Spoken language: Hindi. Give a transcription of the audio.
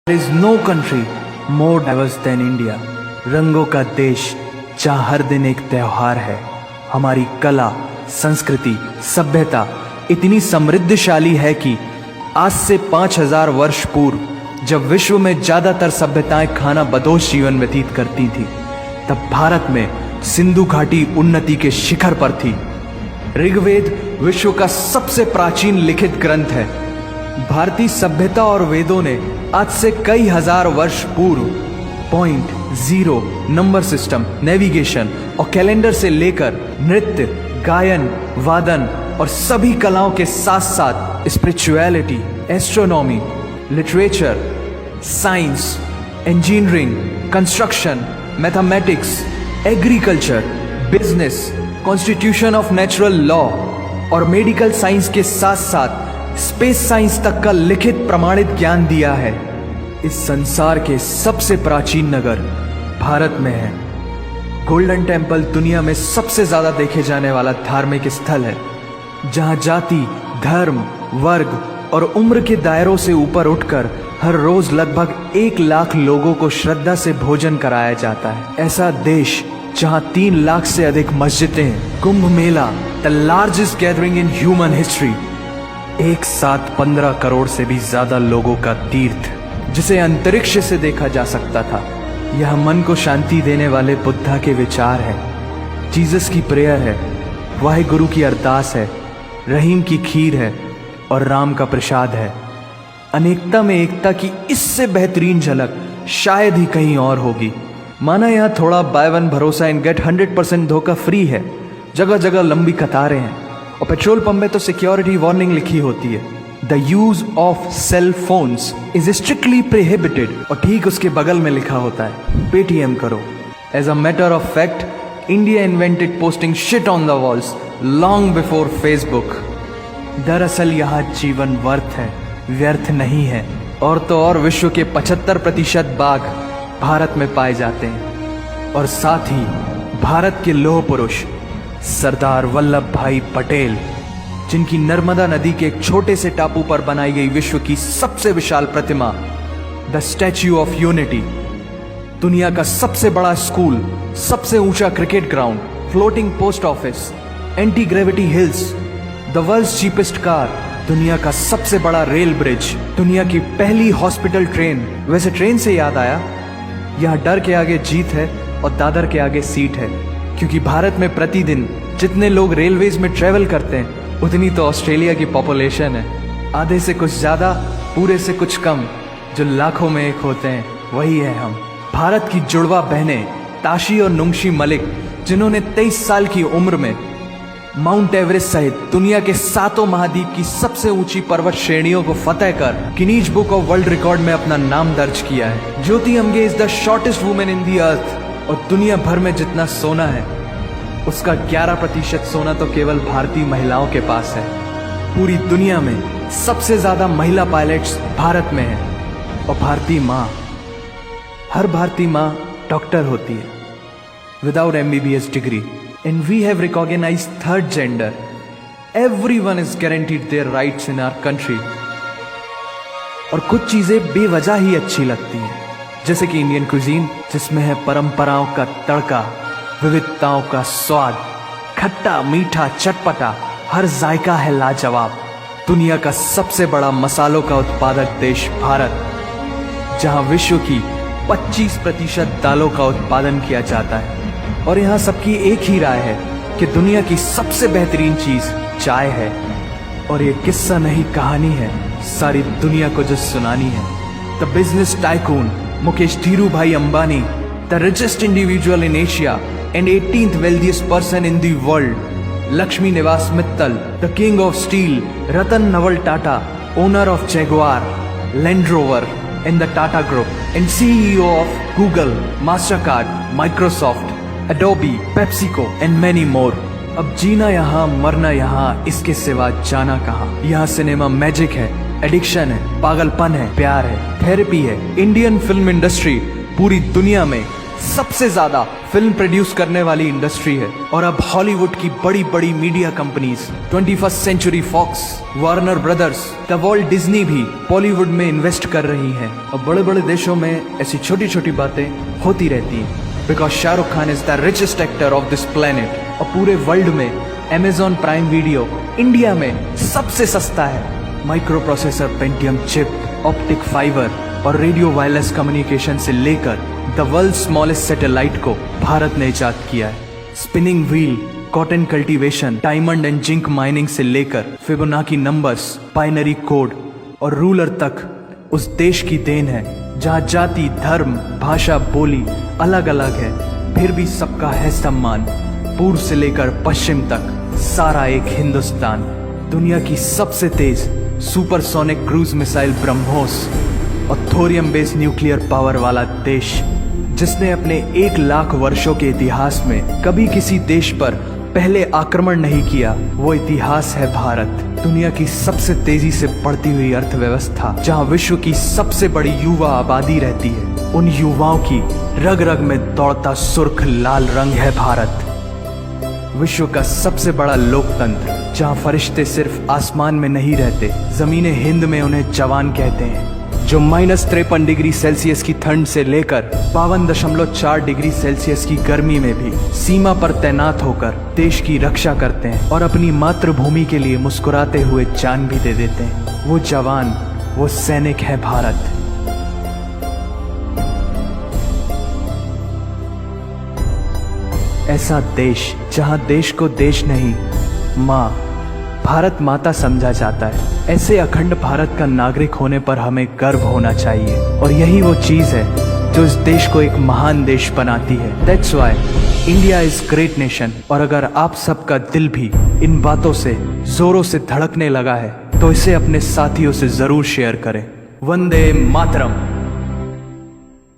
There is no country more diverse than India. रंगों का देश जहाँ हर दिन एक त्योहार है। हमारी कला, संस्कृति, सभ्यता इतनी समृद्धशाली है कि आज से 5000 वर्ष पूर्व जब विश्व में ज्यादातर सभ्यताएं खाना बदोश जीवन व्यतीत करती थी, तब भारत में सिंधु घाटी उन्नति के शिखर पर थी। ऋग्वेद विश्व का सबसे प्राचीन लिखित ग्रंथ है। भारतीय सभ्यता और वेदों ने आज से कई हजार वर्ष पूर्व point, zero, number system, navigation और कैलेंडर से लेकर नृत्य, गायन, वादन और सभी कलाओं के साथ साथ spirituality, astronomy, literature, science, engineering, construction, mathematics, agriculture, business, constitution of natural law और मेडिकल साइंस के साथ साथ स्पेस साइंस तक का लिखित प्रमाणित ज्ञान दिया है। इस संसार के सबसे प्राचीन नगर भारत में है। गोल्डन टेम्पल दुनिया में सबसे ज्यादा देखे जाने वाला धार्मिक स्थल है, जहां जाति, धर्म, वर्ग और उम्र के दायरों से ऊपर उठकर हर रोज लगभग 1 लाख लोगों को श्रद्धा से भोजन कराया जाता है। ऐसा देश जहां 3 लाख से अधिक मस्जिदें, Kumbh Mela, the largest gathering in human history, एक साथ 15 करोड़ से भी ज्यादा लोगों का तीर्थ, जिसे अंतरिक्ष से देखा जा सकता था। यह मन को शांति देने वाले बुद्धा के विचार है, जीसस की प्रेयर है, वाहिगुरु की अरदास है, रहीम की खीर है और राम का प्रसाद है। अनेकता में एकता की इससे बेहतरीन झलक शायद ही कहीं और होगी। माना यहाँ थोड़ा बाय वन भरोसा इन गेट 100% धोखा फ्री है। जगह जगह लंबी कतारें हैं और पेट्रोल पंप में तो सिक्योरिटी वार्निंग लिखी होती है, the use of cell phones is strictly prohibited, और ठीक उसके बगल में लिखा होता है पेटीएम करो। As a matter of fact, India invented posting shit on the walls long before Facebook. दरअसल यहाँ जीवन वर्थ है, व्यर्थ नहीं है। और तो और विश्व के 75% बाघ भारत में पाए जाते हैं। और साथ ही भारत के लौह पुरुष सरदार वल्लभ भाई पटेल, जिनकी नर्मदा नदी के एक छोटे से टापू पर बनाई गई विश्व की सबसे विशाल प्रतिमा द स्टैच्यू ऑफ यूनिटी, दुनिया का सबसे बड़ा स्कूल, सबसे ऊंचा cricket ground, floating post office, anti gravity hills, the world's cheapest car, दुनिया का सबसे बड़ा रेल ब्रिज, दुनिया की पहली हॉस्पिटल ट्रेन। वैसे ट्रेन से याद आया, यहाँ डर के आगे जीत है और दादर के आगे सीट है, क्योंकि भारत में प्रतिदिन जितने लोग रेलवेज में ट्रेवल करते हैं उतनी तो ऑस्ट्रेलिया की पॉपुलेशन है। आधे से कुछ ज्यादा, पूरे से कुछ कम, जो लाखों में एक होते हैं, वही है हम। भारत की जुड़वा बहनें ताशी और नुंगशी मलिक, जिन्होंने 23 साल की उम्र में माउंट एवरेस्ट सहित दुनिया के 7 महाद्वीप की सबसे ऊंची पर्वत श्रेणियों को फतेह कर Guinness book of world record में अपना नाम दर्ज किया है। Jyoti Amge is the shortest women in the earth, और दुनिया भर में जितना सोना है उसका 11% सोना तो केवल भारतीय महिलाओं के पास है। पूरी दुनिया में सबसे ज्यादा महिला पायलट्स भारत में हैं। और भारतीय माँ, हर भारतीय माँ डॉक्टर होती है without MBBS degree. And we have recognised third gender. Everyone is guaranteed their rights in our country. और कुछ चीजें बेवजह ही अच्छी लगती हैं, जैसे कि इंडियन कुजीन, जिसमें है परंपराओं का तड़का, विविधताओं का स्वाद, खट्टा, मीठा, चटपटा, हर जायका है लाजवाब। दुनिया का सबसे बड़ा मसालों का उत्पादक देश भारत, जहां विश्व की 25% दालों का उत्पादन किया जाता है। और यहाँ सबकी एक ही राय है कि दुनिया की सबसे बेहतरीन चीज चाय है। और ये किस्सा नहीं, कहानी है, सारी दुनिया को जो सुनानी है। The business tycoon Mukesh Dhirubhai Ambani, the richest individual in Asia and 18th wealthiest person in the world, Lakshmi Nivas Mittal, the king of steel, Ratan Naval Tata, owner of Jaguar, Land Rover and the Tata Group, and CEO of Google, Mastercard, Microsoft, Adobe, PepsiCo and many more. अब जीना यहाँ, मरना यहाँ, इसके सिवा जाना कहाँ। यहाँ सिनेमा मैजिक है, एडिक्शन है, पागलपन है, प्यार है, थेरेपी है। इंडियन फिल्म इंडस्ट्री पूरी दुनिया में सबसे ज्यादा फिल्म प्रोड्यूस करने वाली इंडस्ट्री है। और अब हॉलीवुड की बड़ी बड़ी media companies 21st century Fox, Warner Brothers, the Walt Disney भी बॉलीवुड में इन्वेस्ट कर रही हैं। और बड़े बड़े देशों में ऐसी छोटी छोटी बातें होती रहती हैं। Because Shahrukh Khan is the richest actor of this planet. और पूरे वर्ल्ड में Amazon प्राइम वीडियो इंडिया में सबसे सस्ता है। Micro processor, Pentium chip, optic fibre और रेडियो वायरलेस कम्युनिकेशन से लेकर द वर्ल्ड स्मॉलेस्ट सैटेलाइट को भारत ने इजाद किया है। Spinning wheel, cotton cultivation, diamond and zinc mining से लेकर फिबोनाची नंबर्स, बाइनरी कोड और रूलर तक उस देश की देन है जहाँ जाति, धर्म, भाषा, बोली अलग अलग है, फिर भी सबका है सम्मान। पूर्व से लेकर पश्चिम तक सारा एक हिंदुस्तान। दुनिया की सबसे तेज सुपरसोनिक क्रूज मिसाइल ब्रह्मोस और थोरियम बेस्ड न्यूक्लियर पावर वाला देश, जिसने अपने 1 लाख वर्षों के इतिहास में कभी किसी देश पर पहले आक्रमण नहीं किया, वो इतिहास है भारत। दुनिया की सबसे तेजी से बढ़ती हुई अर्थव्यवस्था, जहां विश्व की सबसे बड़ी युवा आबादी रहती है, उन युवाओं की रग रग में दौड़ता सुर्ख लाल रंग है भारत। विश्व का सबसे बड़ा लोकतंत्र, जहां फरिश्ते सिर्फ आसमान में नहीं रहते, जमीने हिंद में उन्हें जवान कहते हैं, जो -53 डिग्री सेल्सियस की ठंड से लेकर 52.4 डिग्री सेल्सियस की गर्मी में भी सीमा पर तैनात होकर देश की रक्षा करते हैं और अपनी मातृभूमि के लिए मुस्कुराते हुए जान भी दे देते हैं। वो जवान, वो सैनिक है भारत। ऐसा देश जहां देश को देश नहीं, माँ, भारत माता समझा जाता है। ऐसे अखंड भारत का नागरिक होने पर हमें गर्व होना चाहिए। और यही वो चीज है जो इस देश को एक महान देश बनाती है। That's why India is great nation. और अगर आप सबका दिल भी इन बातों से जोरों से धड़कने लगा है, तो इसे अपने साथियों से जरूर शेयर करें। वंदे मातरम।